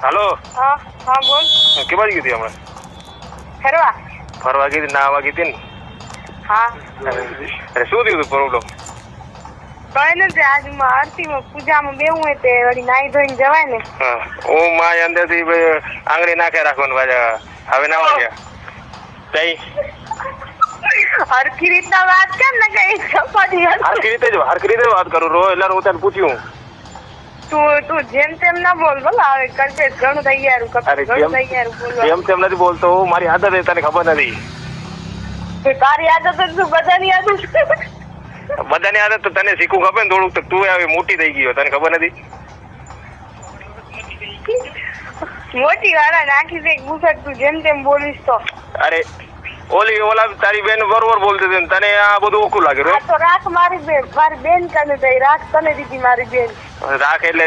હાલો. હા હા બોલ. કે બાજુ ગઈ હમણાં? ફરવા ગઈ ના વાગી હતી ને? હા. અરે શું થયું પ્રોબ્લેમ? કઈ નથી, આજ આરતીમાં પૂજામાં બેવું હોય તે વળી નાઈ ધોઈને જવાય ને. હા, હું માં અંદરથી આંગળી નાખે રાખવાનું પાછા. હવે ના વાગ્યા કઈ હરખી રીતના વાત કર ને, કઈ હરખી રીતે વાત કરું રો એટલે હું તને પૂછ્યું. તું જેમ તેમ ના બોલ બોલ, હવે કરજે ઘણું તૈયારું જેમ તેમ નથી બોલતો, મારી આદત છે તને ખબર નથી. તારી આદત તું બધાની આદત બધાની આદત તો તને શીખવું ખબર ને થોડુંક, તો તું આવી મોટી થઈ ગયો તને ખબર નથી. મોટી વાળા નાખી દે ગુસટ, તું જેમ તેમ બોલીશ તો. અરે ઓલા તારી બેન બરોબર બોલતી હતી, તને આ બધું ઓખું લાગે. તો રાખ મારી બેન કને થઈ, રાખ તને દીધી મારી બેન. રાખ એટલે